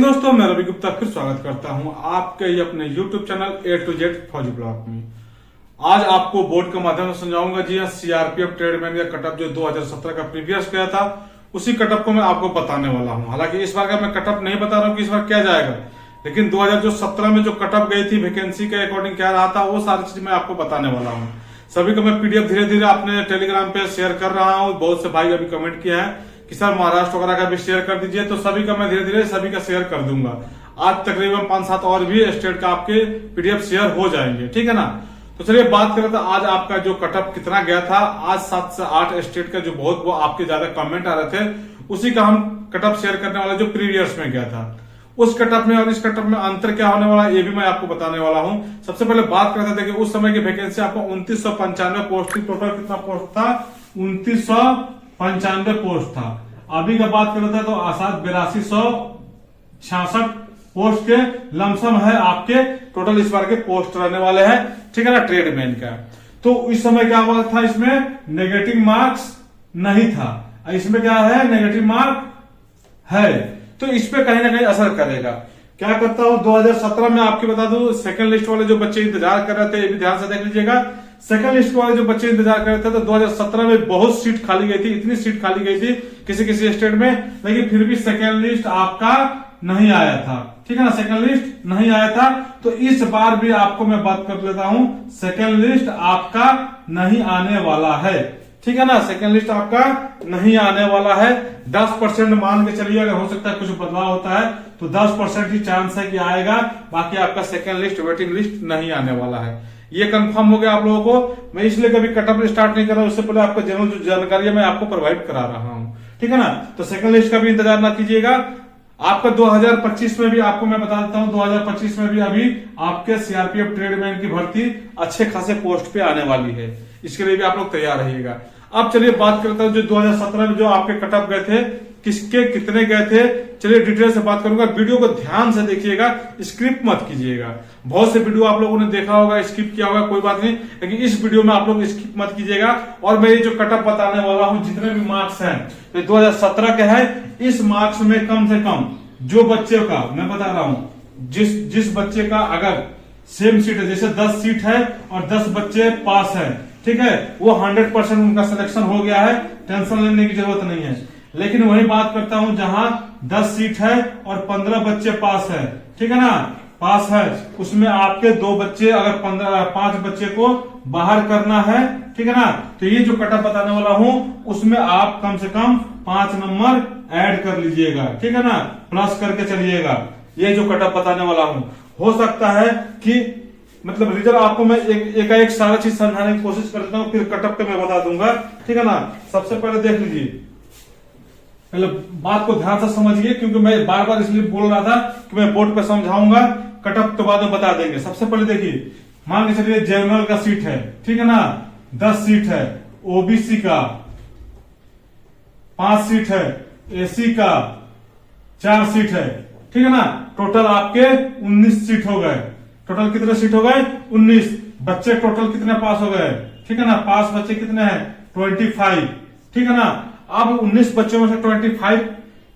दोस्तों, मैं रवि गुप्ता फिर स्वागत करता हूं आपके ही अपने YouTube channel A to Z फौजी ब्लॉग में। आज आपको बोर्ड के माध्यम से समझाऊंगा। जी हाँ, सीआरपीएफ ट्रेडमैन का कटअप जो 2017 का प्रीवियस गया था, उसी कटअप को मैं आपको बताने वाला हूं। हालांकि इस बार का मैं कटअप नहीं बता रहा हूं कि इस बार क्या जाएगा, लेकिन 2017 में जो कटअप गई थी वैकेंसी के अकॉर्डिंग क्या रहा था, वो सारी चीज मैं आपको बताने वाला हूँ। सभी को मैं पीडीएफ धीरे धीरे अपने टेलीग्राम पे शेयर कर रहा हूँ। बहुत से भाई अभी कमेंट किया है कि सर महाराष्ट्र वगैरह का भी शेयर कर दीजिए, तो सभी का मैं धीरे धीरे सभी का शेयर कर दूंगा। आज तकरीबन 5-7 और भी स्टेट का आपके पीडीएफ शेयर हो जाएंगे, ठीक है ना। तो चलिए बात करें तो आज आपका जो कटअप कितना गया था। आज 7 से 8 स्टेट का जो बहुत वो आपके ज्यादा कमेंट आ रहे थे, उसी का हम कटअप शेयर करने वाला जो प्रीवियस में गया था। उस कटअप में और इस कटअप में अंतर क्या होने वाला है, ये भी मैं आपको बताने वाला हूं। सबसे पहले बात करते हैं, देखिए उस समय की वैकेंसी आपको 2995 पोस्ट थी। टोटल कितना पोस्ट था? 2995 पोस्ट था। अभी का बात करते हैं तो आसाद 8266 पोस्ट के लमसम है आपके टोटल इस बार के पोस्ट रहने वाले हैं, ठीक है ना, ट्रेडमैन का। तो इस समय क्या हुआ था, इसमें नेगेटिव मार्क्स नहीं था, इसमें क्या है, नेगेटिव मार्क है, तो इस पे कहीं ना कहीं असर करेगा। क्या करता हूं, 2017 में आपके बता दूं, सेकंड लिस्ट वाले जो बच्चे इंतजार कर रहे थे, ये भी ध्यान से देख लीजिएगा। सेकंड लिस्ट वाले जो बच्चे इंतजार कर रहे थे, तो 2017 में बहुत सीट खाली गई थी, इतनी सीट खाली गई थी किसी किसी स्टेट में, लेकिन फिर भी सेकंड लिस्ट आपका नहीं आया था, ठीक है ना, सेकंड लिस्ट नहीं आया था। तो इस बार भी आपको मैं बात कर लेता हूं, सेकंड लिस्ट आपका नहीं आने वाला है, ठीक है ना, सेकंड लिस्ट आपका नहीं आने वाला है। 10% मान के चलिए, अगर हो सकता है कुछ बदलाव होता है तो 10% ही चांस है कि आएगा, बाकी आपका सेकंड लिस्ट वेटिंग लिस्ट नहीं आने वाला है। ये कंफर्म हो गया आप लोगों को। मैं इसलिए कभी कटअप स्टार्ट नहीं कर रहा हूं, उससे पहले आपको जनरल जो जानकारी मैं आपको प्रोवाइड करा रहा हूं, ठीक है ना। तो सेकंड लिस्ट का भी इंतजार ना कीजिएगा। आपका 2025 में भी आपको मैं बता देता हूं, 2025 में भी अभी आपके सीआरपीएफ ट्रेडमैन की भर्ती अच्छे खासे पोस्ट पे आने वाली है, इसके लिए भी आप लोग तैयार रहिएगा। अब चलिए बात करता हूं, जो 2017 में जो आपके कटअप गए थे, किसके कितने गए थे, चलिए डिटेल से बात करूंगा। वीडियो को ध्यान से देखिएगा, स्किप मत कीजिएगा। बहुत से वीडियो आप लोगों ने देखा होगा, स्किप किया होगा, कोई बात नहीं, लेकिन इस वीडियो में आप लोग स्किप मत कीजिएगा। और मैं ये जो कटअप बताने वाला हूं, जितने भी मार्क्स हैं तो 2017 के हैं, इस मार्क्स में कम से कम जो बच्चे का मैं बता रहा हूं, जिस बच्चे का अगर सेम सीट है, जैसे 10 सीट है और 10 बच्चे पास है, ठीक है, वो 100% उनका सिलेक्शन हो गया है, टेंशन लेने की जरूरत नहीं है। लेकिन वही बात करता हूं, जहां 10 सीट है और 15 बच्चे पास है, ठीक है ना, पास है, उसमें आपके 2 बच्चे, अगर 5 बच्चे को बाहर करना है, ठीक है ना, तो ये जो कटअप बताने वाला हूं, उसमें आप कम से कम 5 नंबर ऐड कर लीजिएगा, ठीक है ना, प्लस करके चलिएगा। ये जो कटअप बताने वाला हूं, हो सकता है कि मतलब रिजल्ट आपको मैं एक सारा चीज समझाने की कोशिश करता हूँ, फिर कटअप पे मैं बता दूंगा, ठीक है ना। सबसे पहले देख लीजिए, पहले बात को ध्यान से समझिए, क्योंकि मैं बार बार इसलिए बोल रहा था कि मैं बोर्ड पे समझाऊंगा, कटअप तो बाद में बता देंगे। सबसे पहले देखिए, मान के चलिए जनरल का सीट है, ठीक है ना, 10 सीट है, ओबीसी का 5 सीट है, एसी का 4 सीट है, ठीक है ना, टोटल आपके 19 सीट हो गए। टोटल कितने सीट हो गए? 19। बच्चे टोटल कितने पास हो गए, ठीक है ना, पास बच्चे कितने हैं? 25, ठीक है ना। अब 19 बच्चों में से 25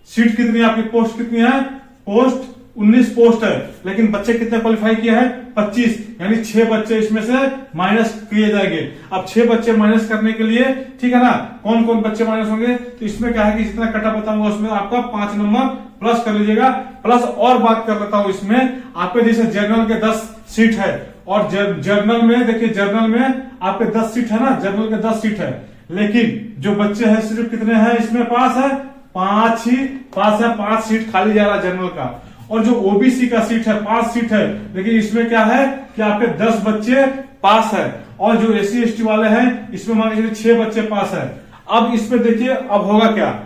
सीट कितनी, आपकी पोस्ट कितनी है? पोस्ट 19 पोस्ट है, लेकिन बच्चे कितने क्वालिफाई किए हैं? 25, यानी 6 बच्चे इसमें से माइनस किए जाएंगे। अब 6 बच्चे माइनस करने के लिए, ठीक है ना, कौन कौन बच्चे माइनस होंगे, तो इसमें क्या है कि जितना कटा बताऊंगा उसमें आपका 5 नंबर प्लस कर लीजिएगा। प्लस और बात कर लेता हूं, इसमें आपके जैसे जनरल के 10 सीट है, और जर्नल में देखिए, जर्नल में आपके 10 सीट है ना, जर्नल के 10 सीट है, लेकिन जो बच्चे हैं सिर्फ कितने हैं इसमें पास है? 5 ही पास है, 5 सीट खाली जा रहा है जनरल का। और जो ओबीसी का सीट है 5 सीट है, लेकिन इसमें क्या है कि आपके 10 बच्चे पास है, और जो एससी एसटी वाले हैं इसमें मान लीजिए 6 बच्चे पास है। अब इसमें देखिए अब होगा क्या,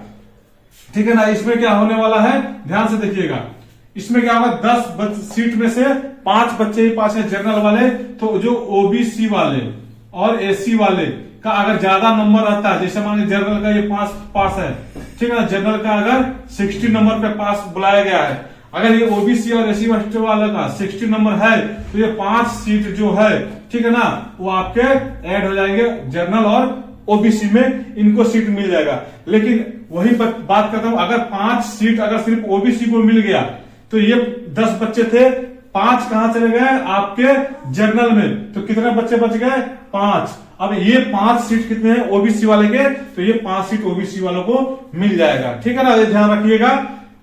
ठीक है ना, इसमें क्या होने वाला है, ध्यान से देखिएगा। इसमें क्या होगा, 10 सीट में से 5 बच्चे ही पास है जनरल वाले, तो जो ओबीसी वाले और एससी वाले का अगर ज्यादा नंबर रहता है, जैसे मान लीजिए जनरल का ये 5 पास है, ठीक है ना, जनरल का अगर 60 नंबर पे पास बुलाया गया है, अगर ये ओबीसी और एससी वाले का 60 नंबर है, तो ये 5 सीट जो है, ठीक है ना, वो आपके ऐड हो जाएंगे जनरल और ओबीसी में, इनको सीट मिल जाएगा। लेकिन वही बात करता हूं, अगर 5 सीट अगर सिर्फ ओबीसी को मिल गया, तो ये 10 बच्चे थे, 5 कहां चले गए आपके जनरल में, तो कितने बच्चे बच गए? 5। अब ये 5 सीट कितने हैं ओबीसी वाले के, तो ये 5 सीट ओबीसी वालों को मिल जाएगा। ठीक है ना, ये ध्यान रखिएगा।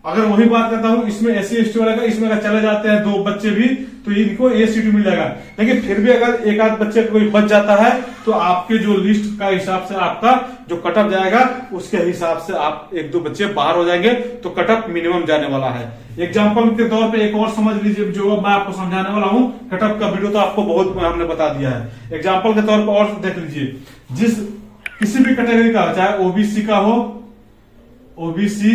अगर वही बात करता हूं इसमें एससी एसटी वाले का, इसमें अगर चले जाते हैं 2 बच्चे भी, तो इनको ए सीट मिल जाएगा। लेकिन फिर भी अगर एक आध बच्चे कोई बच जाता है, तो आपके जो लिस्ट का हिसाब से आपका जो कटअप जाएगा, उसके हिसाब से आप 1-2 बच्चे बाहर हो जाएंगे, तो कटअप मिनिमम जाने वाला है। एग्जाम्पल के तौर पे एक और समझ लीजिए, जो मैं आपको समझाने वाला हूं, कटअप का वीडियो तो आपको बहुत हमने बता दिया है। एग्जाम्पल के तौर पर और देख लीजिए, जिस किसी भी कैटेगरी का, चाहे ओबीसी का हो, ओबीसी,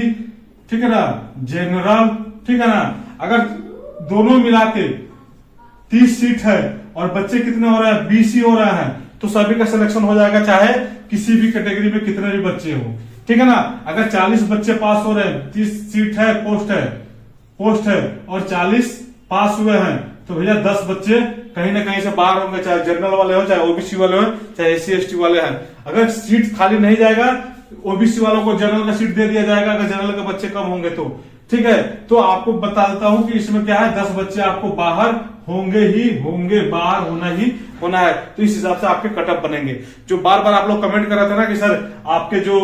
ठीक है ना, जनरल, ठीक है ना, अगर दोनों मिला के 30 सीट है और बच्चे कितने हो रहे हैं? 20 ही हो रहे हैं, तो सभी का सिलेक्शन हो जाएगा, चाहे किसी भी कैटेगरी में कितने भी बच्चे हो। ठीक है ना, अगर 40 बच्चे पास हो रहे हैं, 30 सीट है, पोस्ट है और 40 पास हुए हैं, तो भैया 10 बच्चे कहीं ना कहीं से बाहर होंगे, चाहे जनरल वाले हो, चाहे ओबीसी वाले हो, चाहे एससी एसटी वाले हैं। अगर सीट खाली नहीं जाएगा, ओबीसी वालों को जनरल का सीट दे दिया जाएगा, अगर जनरल के बच्चे कम होंगे तो। ठीक है, तो आपको बता देता हूं कि इसमें क्या है, 10 बच्चे आपको बाहर होंगे ही होंगे, बाहर होना है। तो इस हिसाब से आपके कटअप बनेंगे। जो बार बार आप लोग कमेंट कर रहे थे ना कि सर आपके जो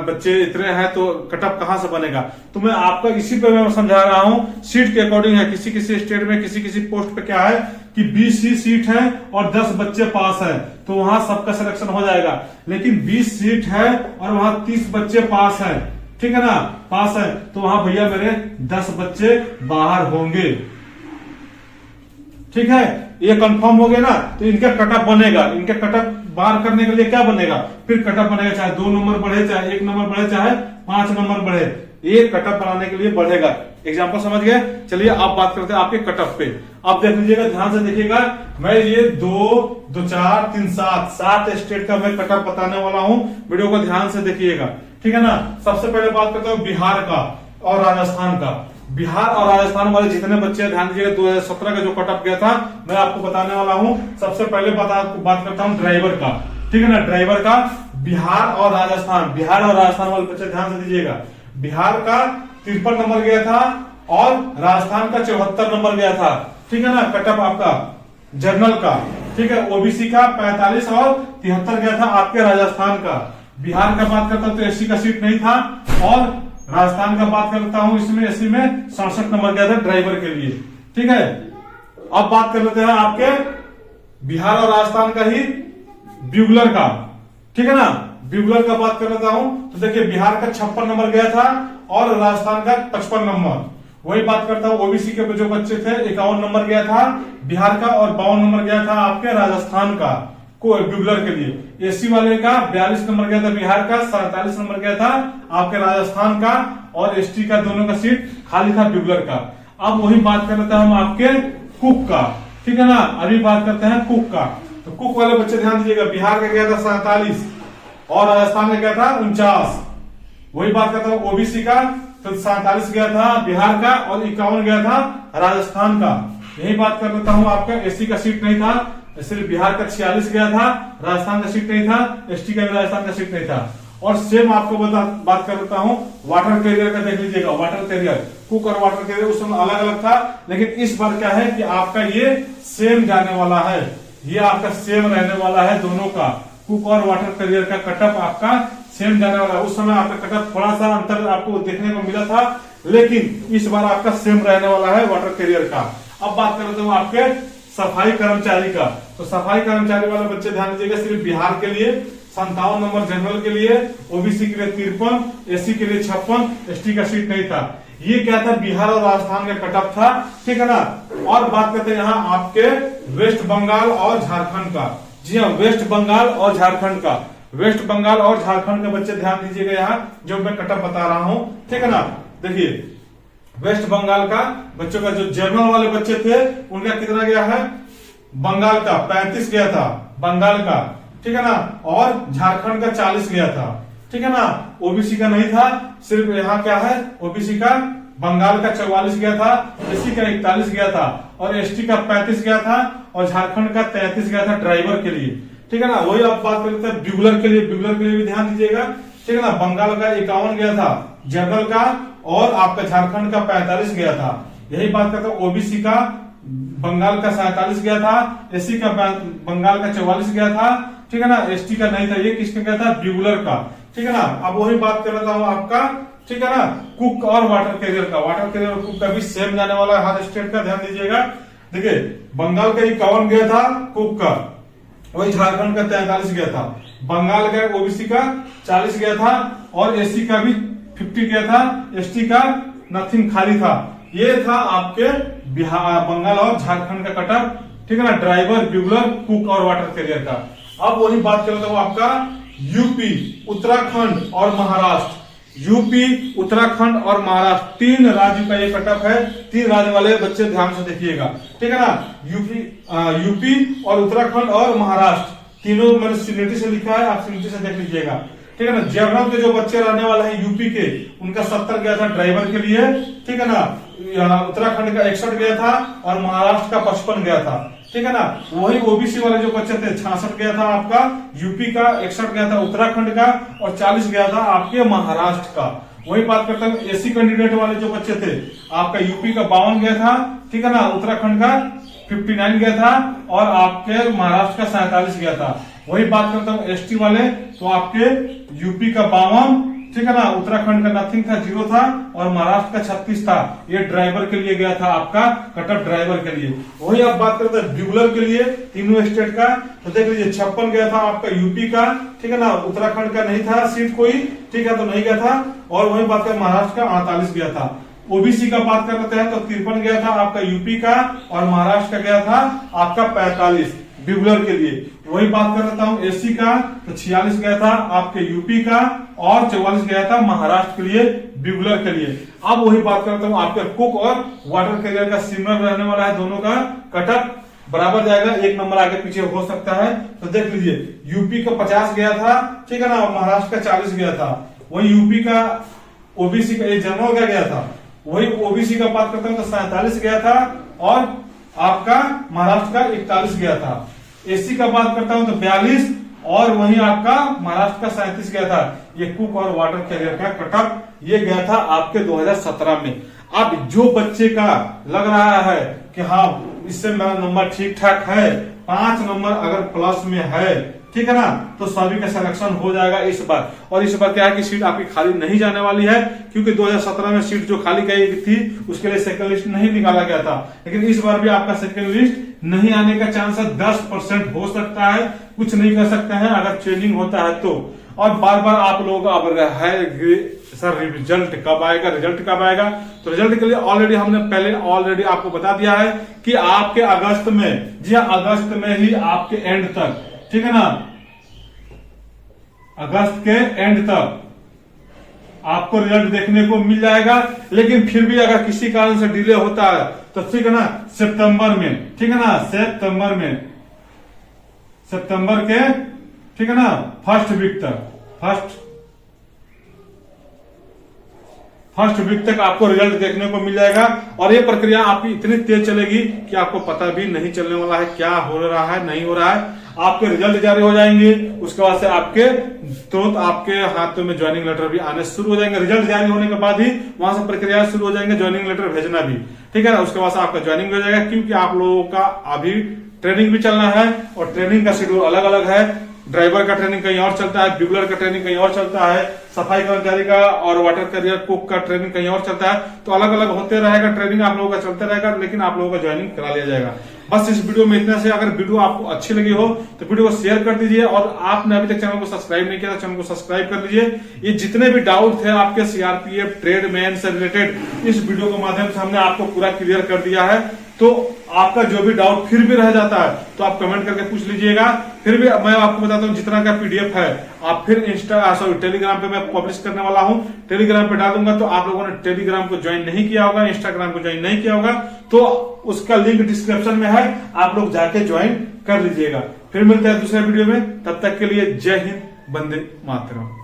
बच्चे इतने हैं तो कटअप कहां से बनेगा, तो मैं आपका इसी पे मैं समझा रहा हूं, सीट के अकॉर्डिंग है। किसी किसी स्टेट में किसी पोस्ट पे क्या है कि 20 ही सीट है और 10 बच्चे पास है, तो वहां सबका सिलेक्शन हो जाएगा। लेकिन 20 सीट है और वहां 30 बच्चे पास है, ठीक है ना, पास है, तो वहां भैया मेरे 10 बच्चे बाहर होंगे। ठीक है, ये कंफर्म हो गया ना, तो इनका कटअप बनेगा। इनके कटअप बाहर करने के लिए क्या बनेगा, फिर कटअप बनेगा, चाहे 2 नंबर बढ़े, चाहे 1 नंबर बढ़े, चाहे 5 नंबर बढ़े, ये कटअप बनाने के लिए बढ़ेगा। एग्जाम्पल समझ गए? चलिए आप बात करते हैं आपके कटअप पे। आप देख लीजिएगा, ध्यान से देखिएगा, मैं ये 2, 4, 3, 7 स्टेट का मैं कटअप बताने वाला हूं, वीडियो को ध्यान से देखिएगा। ठीक है ना, सबसे पहले बात करता हूं बिहार का और राजस्थान का। बिहार और राजस्थान वाले जितने बच्चे, ध्यान दीजिएगा, 2017 का जो कटअप गया था, मैं आपको बताने वाला हूं। सबसे पहले बात करता हूं ड्राइवर का। ठीक है ना, ड्राइवर का बिहार और राजस्थान वाले बच्चे ध्यान से दीजिएगा। बिहार का 53 नंबर गया था और राजस्थान का 74 नंबर गया था। ठीक है ना, कटअप आपका जनरल का। ठीक है, ओबीसी का 45 और 73 गया था आपके राजस्थान का। बिहार का बात करता हूं तो एससी का सीट नहीं था, और राजस्थान का बात करता हूं, इसमें एससी में 67 नंबर गया था ड्राइवर के लिए। ठीक है, अब बात कर लेते हैं आपके बिहार और राजस्थान का ही ब्यूगलर का। ठीक है ना, ब्यूगलर का बात कर लेता हूं, तो देखिए बिहार का 56 नंबर गया था और राजस्थान का 55 नंबर। वही बात करता हूं ओबीसी के जो बच्चे थे, 51 नंबर गया था बिहार का और 52 नंबर गया था आपके राजस्थान का को ब्यूगलर के लिए। एससी वाले का 42 नंबर गया था बिहार का, 47 नंबर गया था आपके राजस्थान का, और एसटी का दोनों का सीट खाली था ब्यूगलर का। अब वही बात कर लेते हैं हम आपके कुक का। ठीक है ना, अभी बात करते हैं कुक का। तो कुक वाले बच्चे ध्यान दीजिएगा, बिहार का गया था 47 और राजस्थान का गया था 49। वही बात करता हूं ओबीसी का, तो 47 गया था बिहार का और 51 गया था राजस्थान का। यही बात कर लेता हूं आपका एससी का सीट नहीं था, सिर्फ बिहार का 46 गया था, राजस्थान का सीट नहीं था, एसटी का भी राजस्थान का सीट नहीं था। और सेम आपको बात कर लेता हूं वाटर कैरियर का। देख लीजिएगा, वाटर कैरियर, कुक और वाटर कैरियर उस समय अलग अलग था, लेकिन इस बार क्या है कि आपका ये सेम जाने वाला है, ये आपका सेम रहने वाला है दोनों का। कुक और वाटर कैरियर का कटअप आपका सेम जाने वाला है। उस समय आपका कटअप थोड़ा सा अंतर आपको देखने को मिला था, लेकिन इस बार आपका सेम रहने वाला है वाटर कैरियर का। अब बात कर लेते हैं आपके सफाई कर्मचारी का। तो सफाई कर्मचारी वाले बच्चे ध्यान दीजिएगा, सिर्फ बिहार के लिए 57 नंबर जनरल के लिए, ओबीसी के लिए 53, एससी के लिए 56, एसटी का सीट नहीं था। ये क्या था, बिहार और राजस्थान का कटअप था। ठीक है ना, और बात करते हैं यहाँ आपके वेस्ट बंगाल और झारखंड का। जी हाँ, वेस्ट बंगाल और झारखंड का। वेस्ट बंगाल और झारखंड के बच्चे ध्यान दीजिएगा यहाँ, जो मैं कटअप बता रहा हूं। ठीक है ना, देखिए वेस्ट बंगाल का बच्चों का जो जनरल वाले बच्चे थे, उनका कितना गया है, बंगाल का 35 गया था बंगाल का। ठीक है ना, और झारखंड का 40 गया था। ठीक है ना, ओबीसी का नहीं था, सिर्फ यहाँ क्या है, ओबीसी का बंगाल का 44 गया था, एससी का 41 गया था, और एसटी का 35 गया था, और झारखंड का 33 गया था ड्राइवर के लिए। ठीक है ना, वही आप बात कर लेते हैं ब्यूगलर के लिए। ब्यूगलर के लिए भी ध्यान दीजिएगा। ठीक है ना, बंगाल का 51 गया था जनरल का, और आपका झारखंड का 45 गया था। यही बात करता हूँ। ओबीसी का बंगाल का 47 गया था, एससी का बंगाल का 44 गया था, ठीक है ना, एसटी का नहीं था। ये किसका गया था? ब्यूगलर का, ठीक है ना। अब वही बात कर रहा हूँ आपका, ठीक है ना, कुक और वाटर कैरियर का। वाटर कैरियर और कुक का भी सेम जाने वाला है हर स्टेट का, ध्यान दीजिएगा। देखिए बंगाल का 51 गया था कुक का, वही झारखंड का 43 गया था, बंगाल का ओबीसी का 40 गया था, और एससी का भी 50 गया था, एसटी का नथिंग खाली था। ये था आपके बिहार, बंगाल और झारखंड का कटअप, ठीक है ना, ड्राइवर, ब्यूगलर, कुक और वाटर कैरियर का। अब वही बात कर रहा हूं आपका यूपी, उत्तराखंड और महाराष्ट्र। यूपी, उत्तराखंड और महाराष्ट्र, 3 राज्य का ये कटअप है। 3 राज्य वाले बच्चे ध्यान से देखिएगा, ठीक है ना। यूपी और उत्तराखंड और महाराष्ट्र तीनों मैंने सिनेटी से लिखा है, आप सिनेटी से देख लीजिएगा, ठीक है ना। जनरल के जो बच्चे रहने वाले हैं यूपी के, उनका 70 गया था ड्राइवर के लिए, ठीक है ना। उत्तराखंड का 61 गया था और महाराष्ट्र का 55 गया था, ठीक है ना। वही ओबीसी वाले जो बच्चे थे 66 गया था आपका यूपी का, 61 गया था उत्तराखंड का और 40 गया था आपके महाराष्ट्र का। वही बात करता हूँ एससी कैंडिडेट वाले जो बच्चे थे, आपका यूपी का 52 गया था, ठीक है ना, उत्तराखंड का 59 गया था और आपके महाराष्ट्र का 47 गया था। वही बात करता हूँ एसटी वाले, तो आपके यूपी का 52, ठीक है ना, उत्तराखंड का नथिंग था, 0 था, और महाराष्ट्र का 36 था। ये ड्राइवर के लिए गया था आपका कटअप, ड्राइवर के लिए। वही आप बात करते हैं ब्यूगलर के लिए, तीनों स्टेट का, तो देख लीजिए 56 गया था आपका यूपी का, ठीक है ना, उत्तराखंड का नहीं था सीट कोई, ठीक है, तो नहीं गया था, और वही बात कर महाराष्ट्र का 48 गया था। ओबीसी का बात कर लेते हैं तो 53 गया था आपका यूपी का, और महाराष्ट्र का गया था आपका 45 ब्यूगलर के लिए। वही बात कर लेता हूँ एससी का, तो 46 गया था आपके यूपी का, और 44 गया था महाराष्ट्र के लिए, ब्यूगलर के लिए। अब वही बात करता हूँ आपके कुक और वाटर कैरियर का, सिमिलर रहने वाला है, दोनों का कटअप बराबर जाएगा, 1 नंबर आगे पीछे हो सकता है। तो देख लीजिए यूपी का 50 गया था, ठीक है ना, और महाराष्ट्र का 40 गया था। वही यूपी का ओबीसी का, जनरल का गया था, वही ओबीसी का बात करता हूँ तो 47 गया था, और आपका महाराष्ट्र का 41 गया था। एससी का बात करता हूं तो 42, और वहीं आपका महाराष्ट्र का 37 गया था। ये कुक और वाटर कैरियर का कटअप ये गया था आपके 2017 में। अब जो बच्चे का लग रहा है कि हाँ इससे मेरा नंबर ठीक ठाक है, 5 नंबर अगर प्लस में है, ठीक है ना, तो सभी का सिलेक्शन हो जाएगा इस बार। और इस बार क्या है कि सीट आपकी खाली नहीं जाने वाली है, क्योंकि 2017 में सीट जो खाली गई थी उसके लिए सेकंड लिस्ट नहीं निकाला गया था, लेकिन इस बार भी आपका सेकंड लिस्ट नहीं आने का चांस है, 10% हो सकता है, कुछ नहीं कर सकते हैं अगर ट्रेनिंग होता है तो। और बार बार आप लोग अब है सर रिजल्ट कब आएगा, रिजल्ट कब आएगा, तो रिजल्ट के लिए ऑलरेडी हमने पहले ऑलरेडी आपको बता दिया है कि आपके अगस्त में, जी हाँ अगस्त में ही आपके एंड तक, ठीक है ना, अगस्त के एंड तक आपको रिजल्ट देखने को मिल जाएगा। लेकिन फिर भी अगर किसी कारण से डिले होता है तो ठीक है ना, सितंबर में, ठीक है ना, सितंबर के, ठीक है ना, फर्स्ट वीक तक आपको रिजल्ट देखने को मिल जाएगा। और ये प्रक्रिया आपकी इतनी तेज चलेगी कि आपको पता भी नहीं चलने वाला है क्या हो रहा है, नहीं हो रहा है। आपके रिजल्ट जारी हो जाएंगे, उसके बाद से आपके तुरंत आपके हाथों में ज्वाइनिंग लेटर भी आने शुरू हो जाएंगे। रिजल्ट जारी होने के बाद ही वहां से प्रक्रिया शुरू हो जाएंगे, ज्वाइनिंग लेटर भेजना भी, ठीक है ना। उसके बाद से आपका ज्वाइनिंग हो जाएगा, क्योंकि आप लोगों का अभी ट्रेनिंग भी चलना है और ट्रेनिंग का शेड्यूल अलग अलग है। ड्राइवर का ट्रेनिंग कहीं और चलता है, ब्यूगलर का ट्रेनिंग कहीं और चलता है, सफाई कर्मचारी का और वाटर कैरियर कुक का ट्रेनिंग कहीं और चलता है। तो अलग अलग होते रहेगा, ट्रेनिंग आप लोगों का चलते रहेगा, लेकिन आप लोगों का ज्वाइनिंग करा लिया जाएगा। बस इस वीडियो में इतना से। अगर वीडियो आपको अच्छी लगी हो तो वीडियो को शेयर कर दीजिए, और आपने अभी तक चैनल को सब्सक्राइब नहीं किया तो चैनल को सब्सक्राइब कर लीजिए। ये जितने भी डाउट थे आपके सीआरपीएफ ट्रेडमैन से रिलेटेड, इस वीडियो के माध्यम से हमने आपको पूरा क्लियर कर दिया है। तो आपका जो भी डाउट फिर भी रह जाता है तो आप कमेंट करके पूछ लीजिएगा। फिर भी मैं आपको बताता हूँ जितना का पीडीएफ है आप फिर टेलीग्राम पे मैं पब्लिश करने वाला हूँ, टेलीग्राम पे डाल दूंगा। तो आप लोगों ने टेलीग्राम को ज्वाइन नहीं किया होगा, इंस्टाग्राम को ज्वाइन नहीं किया होगा, तो उसका लिंक डिस्क्रिप्शन में है, आप लोग जाके ज्वाइन कर लीजिएगा। फिर मिलते हैं दूसरे वीडियो में, तब तक के लिए जय हिंद, वंदे मातरम।